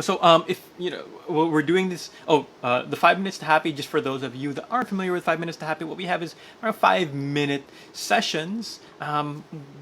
So, if you know, we're doing this. The 5 minutes to happy. Just for those of you that aren't familiar with 5 minutes to happy, what we have is around 5 minute sessions,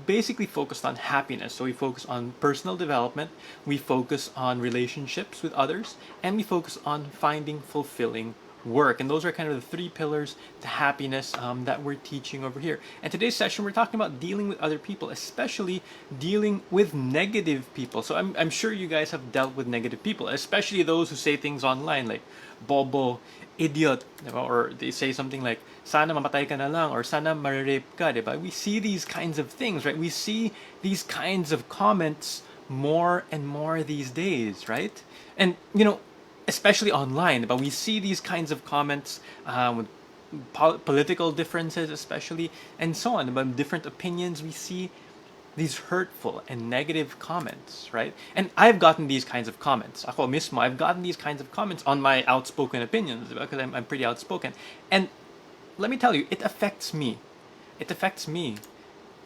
basically focused on happiness. So we focus on personal development, we focus on relationships with others, and we focus on finding fulfilling work. And those are kind of the three pillars to happiness that we're teaching over here. And today's session, we're talking about dealing with other people, especially dealing with negative people. So I'm sure you guys have dealt with negative people, especially those who say things online like Bobo, idiot, diba? Or they say something like sana mamatay ka na lang, or sana ma-rape ka, diba? We see these kinds of things, right? We see these kinds of comments more and more these days, right? And especially online, but we see these kinds of comments with political differences, especially, and so on, about different opinions. We see these hurtful and negative comments, right? And I've gotten these kinds of comments. Ako mismo, I've gotten these kinds of comments on my outspoken opinions because I'm pretty outspoken. And let me tell you, it affects me. It affects me.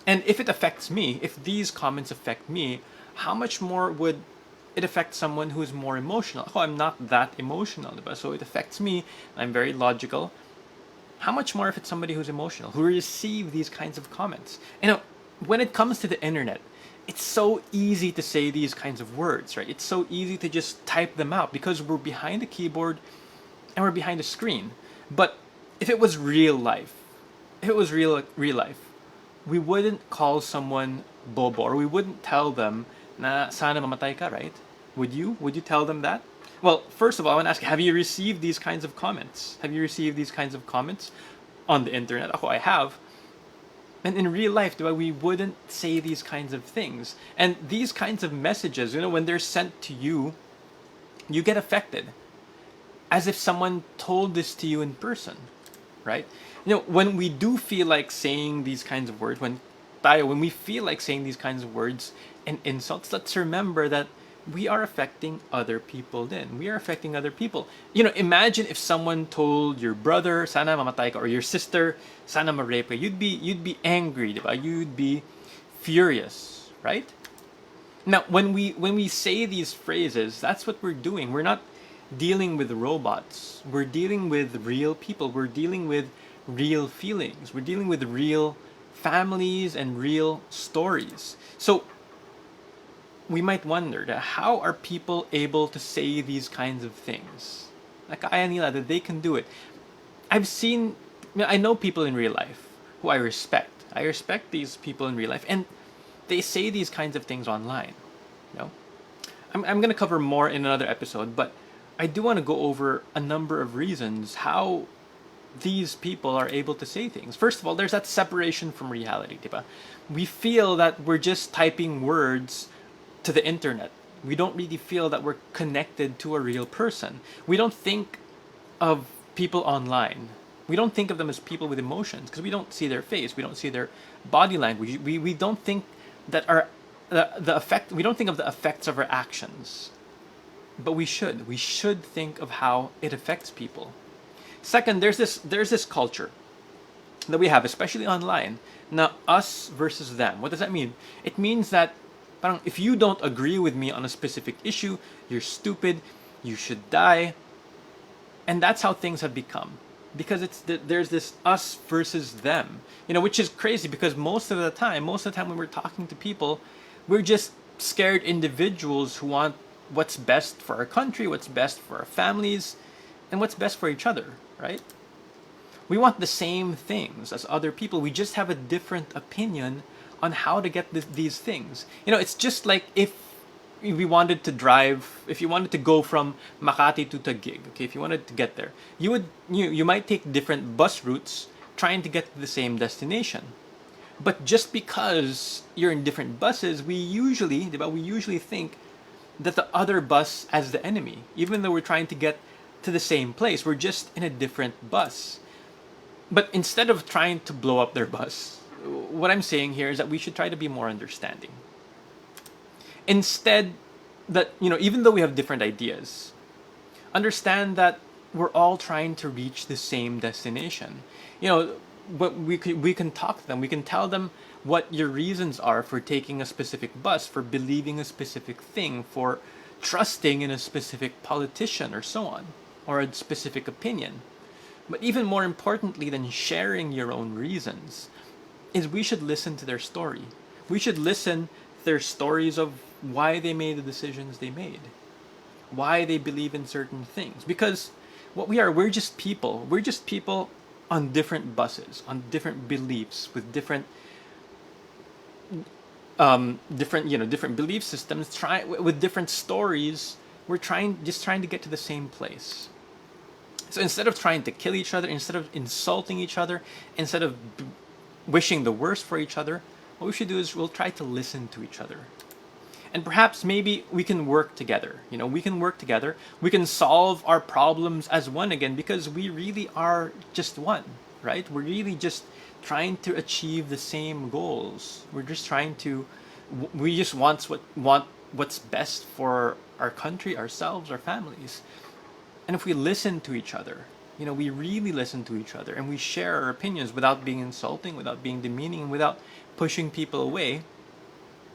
And if it affects me, if these comments affect me, how much more would it affects someone who is more emotional? Oh, I'm not that emotional, diba? So it affects me. I'm very logical. How much more if it's somebody who's emotional, who receive these kinds of comments? When it comes to the internet, it's so easy to say these kinds of words, right? It's so easy to just type them out because we're behind the keyboard and we're behind the screen. But if it was real life, if it was real life, we wouldn't call someone Bobo, or we wouldn't tell them na sana mamatay ka, right? Would you? Would you tell them that? Well, first of all, I want to ask, have you received these kinds of comments? Have you received these kinds of comments on the internet? Ako, I have. And in real life, we wouldn't say these kinds of things. And these kinds of messages, when they're sent to you, you get affected. As if someone told this to you in person, right? When we do feel like saying these kinds of words, when we feel like saying these kinds of words and insults, let's remember that we are affecting other people then. We are affecting other people. Imagine if someone told your brother, sana mamatay ka, or your sister, sana ma-rape ka. You'd be angry, diba? You'd be furious, right? Now, when we say these phrases, that's what we're doing. We're not dealing with robots. We're dealing with real people. We're dealing with real feelings. We're dealing with real families and real stories. So we might wonder how are people able to say these kinds of things? Like kaya nila that they can do it. I know people in real life who I respect. I respect these people in real life, and they say these kinds of things online. I'm gonna cover more in another episode, but I do want to go over a number of reasons how these people are able to say things. First of all, there's that separation from reality, diba? We feel that we're just typing words to the internet. We don't really feel that we're connected to a real person. We don't think of people online. We don't think of them as people with emotions because we don't see their face. We don't see their body language. We don't think that the effect. We don't think of the effects of our actions. But we should. We should think of how it affects people. Second, there's this culture that we have, especially online. Now, us versus them. What does that mean? It means that parang if you don't agree with me on a specific issue, you're stupid, you should die. And that's how things have become. Because there's this us versus them. Which is crazy because most of the time when we're talking to people, we're just scared individuals who want what's best for our country, what's best for our families, and what's best for each other, right? We want the same things as other people. We just have a different opinion on how to get these things. It's just like if you wanted to go from Makati to Taguig, okay, if you wanted to get there, you might take different bus routes trying to get to the same destination. But just because you're in different buses, we usually think that the other bus as the enemy, even though we're trying to get to the same place. We're just in a different bus. But instead of trying to blow up their bus, what I'm saying here is that we should try to be more understanding. Instead, that even though we have different ideas, understand that we're all trying to reach the same destination. But we can talk to them. We can tell them what your reasons are for taking a specific bus, for believing a specific thing, for trusting in a specific politician or so on, or a specific opinion. But even more importantly than sharing your own reasons is we should listen to their story. We should listen to their stories of why they made the decisions they made, why they believe in certain things. Because what we are, we're just people. We're just people on different buses, on different beliefs, with different different belief systems, with different stories. We're just trying to get to the same place. So instead of trying to kill each other, instead of insulting each other, instead of wishing the worst for each other, what we should do is we'll try to listen to each other. And perhaps maybe we can work together. We can work together. We can solve our problems as one again, because we really are just one, right? We're really just trying to achieve the same goals. We're just trying to, we just want what's best for our country, ourselves, our families. And if we listen to each other, we really listen to each other, and we share our opinions without being insulting, without being demeaning, without pushing people away,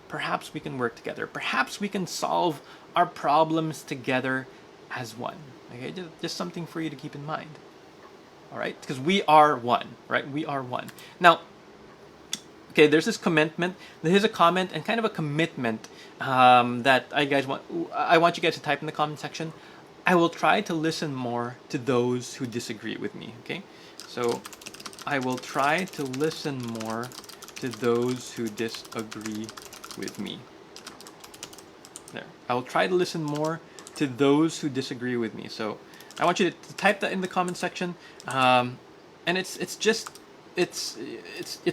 perhaps we can work together. Perhaps we can solve our problems together as one. Okay, just something for you to keep in mind. All right, because we are one, right? We are one. Now, okay, there's this commitment. There's a comment and kind of a commitment that I want you guys to type in the comment section. I will try to listen more to those who disagree with me. Okay, so I will try to listen more to those who disagree with me. There. I will try to listen more to those who disagree with me. So I want you to type that in the comment section, and it's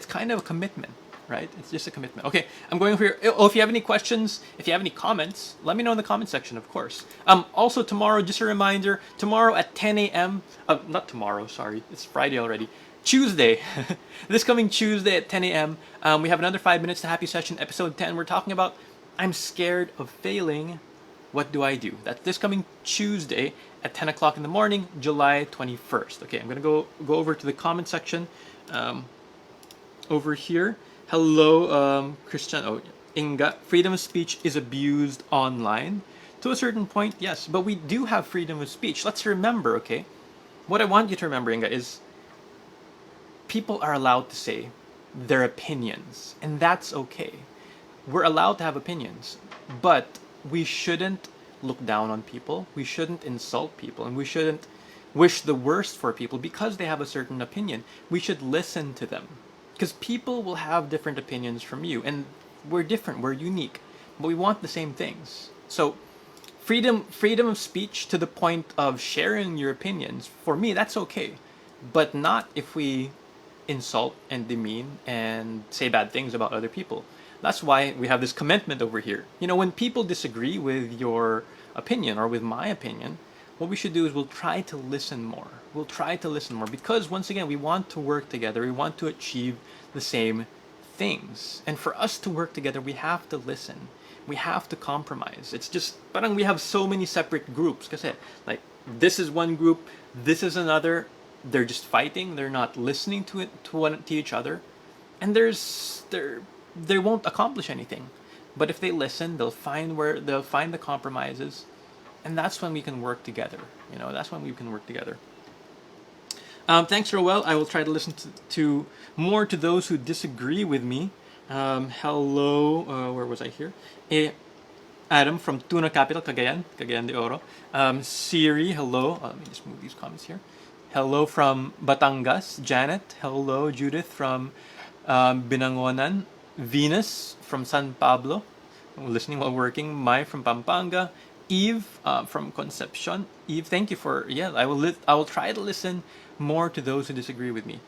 kind of a commitment, right? It's just a commitment. Okay, I'm going over here. Oh, if you have any questions, if you have any comments, let me know in the comment section, of course. Also tomorrow, just a reminder, tomorrow at 10 a.m. Not tomorrow, sorry, it's Friday already. Tuesday, this coming Tuesday at 10 a.m. We have another 5 Minutes to Happy session, episode 10. We're talking about I'm scared of failing. What do I do? That's this coming Tuesday at 10 o'clock in the morning, July 21st. Okay, I'm going to go over to the comment section over here. Hello, Christian. Oh, Inga. Freedom of speech is abused online. To a certain point, yes, but we do have freedom of speech. Let's remember, okay? What I want you to remember, Inga, is people are allowed to say their opinions, and that's okay. We're allowed to have opinions, but we shouldn't look down on people, we shouldn't insult people, and we shouldn't wish the worst for people because they have a certain opinion. We should listen to them, because people will have different opinions from you, and we're different, we're unique, but we want the same things. So freedom of speech to the point of sharing your opinions, for me, that's okay, but not if we insult and demean and say bad things about other people. That's why we have this commitment over here. When people disagree with your opinion or with my opinion, what we should do is we'll try to listen more. We'll try to listen more, because once again, we want to work together. We want to achieve the same things. And for us to work together, we have to listen. We have to compromise. It's just, parang we have so many separate groups. Kasi, like, this is one group, this is another. They're just fighting. They're not listening to each other, and they won't accomplish anything. But if they listen, they'll find the compromises, and that's when we can work together. That's when we can work together. Thanks, Roel. I will try to listen to more to those who disagree with me. Hello, where was I here? Adam from Tuna Capital, Cagayan de Oro. Siri, hello. Let me just move these comments here. Hello from Batangas, Janet. Hello, Judith from Binangonan. Venus from San Pablo, listening while working. Mai from Pampanga. Eve from Concepcion. Eve, thank you for, I will try to listen more to those who disagree with me.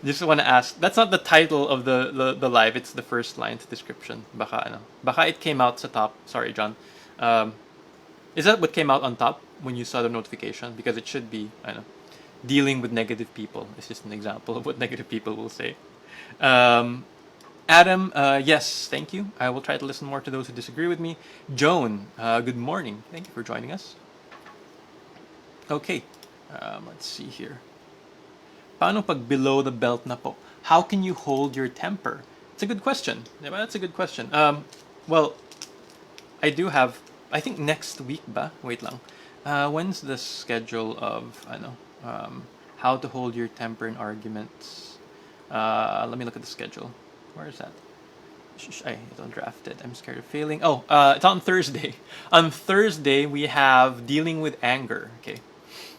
Just want to ask, that's not the title of the live, it's the first line to description. Baka it came out sa top. Sorry, John. Is that what came out on top when you saw the notification? Because it should be, dealing with negative people. It's just an example of what negative people will say. Adam, yes, thank you. I will try to listen more to those who disagree with me. Joan, good morning. Thank you for joining us. Okay, let's see here. Paano pag below the belt na po? How can you hold your temper? It's a good question. That's a good question. Well, I do have, I think next week ba? Wait lang. When's the schedule of, how to hold your temper in arguments? Let me look at the schedule. Where is that? I don't draft it. I'm scared of failing. Oh, it's on Thursday. On Thursday, we have dealing with anger. Okay.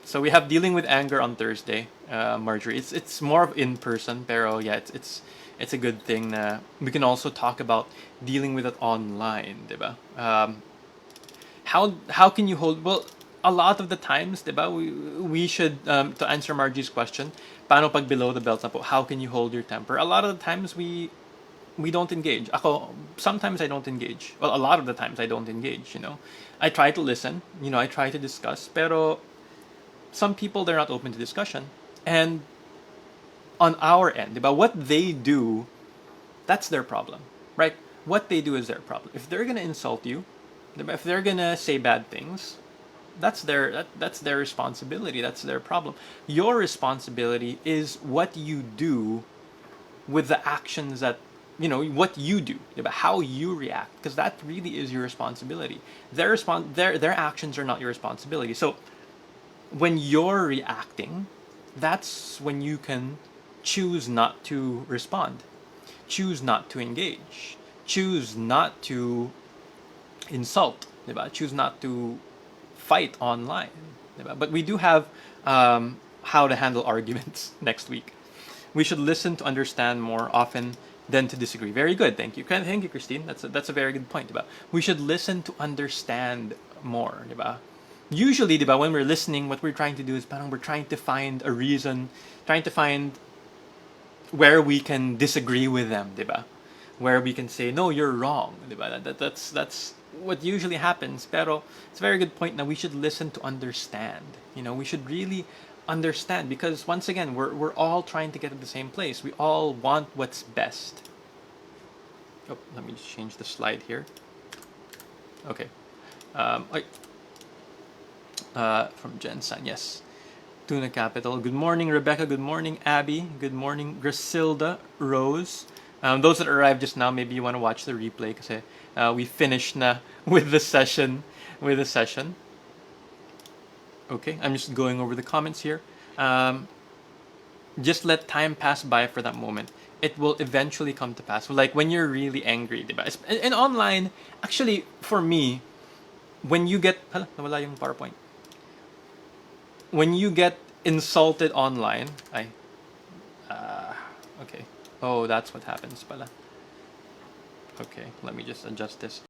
So we have dealing with anger on Thursday, Marjorie. It's more of in person, pero yeah, it's a good thing. We can also talk about dealing with it online, diba? How can you hold? Well, a lot of the times, diba? We should to answer Margie's question. Paano pag below the belt na po? How can you hold your temper? A lot of the times we don't engage. Ako, sometimes I don't engage. Well, a lot of the times I don't engage. I try to listen. I try to discuss, pero some people they're not open to discussion, and on our end about what they do, that's their problem, right? What they do is their problem. If they're gonna insult you, if they're gonna say bad things, that's their responsibility. That's their problem. Your responsibility is what you do with the actions that what you do, about how you react, because that really is your responsibility. Their actions are not your responsibility. So when you're reacting, that's when you can choose not to respond, choose not to engage, choose not to insult, diba? Choose not to fight online. Diba? But we do have how to handle arguments next week. We should listen to understand more often than to disagree. Very good, thank you. Thank you, Christine. That's a very good point. Diba? We should listen to understand more. Diba? Usually, diba, when we're listening, what we're trying to do is parang we're trying to find a reason, trying to find where we can disagree with them, diba? Where we can say, no, you're wrong, diba? That's what usually happens. Pero it's a very good point. Now we should listen to understand. We should really understand, because once again, we're all trying to get to the same place. We all want what's best. Oh, let me just change the slide here. Okay. From Jen San, yes. Tuna Capital. Good morning, Rebecca. Good morning, Abby. Good morning, Griselda, Rose. Those that arrived just now, maybe you want to watch the replay because we finished na with the session. Okay, I'm just going over the comments here. Just let time pass by for that moment. It will eventually come to pass. Like when you're really angry, diba? And online, actually, for me, when you get... Hala, nawala yung PowerPoint. When you get insulted online... okay. Oh, that's what happens pala. Okay, let me just adjust this.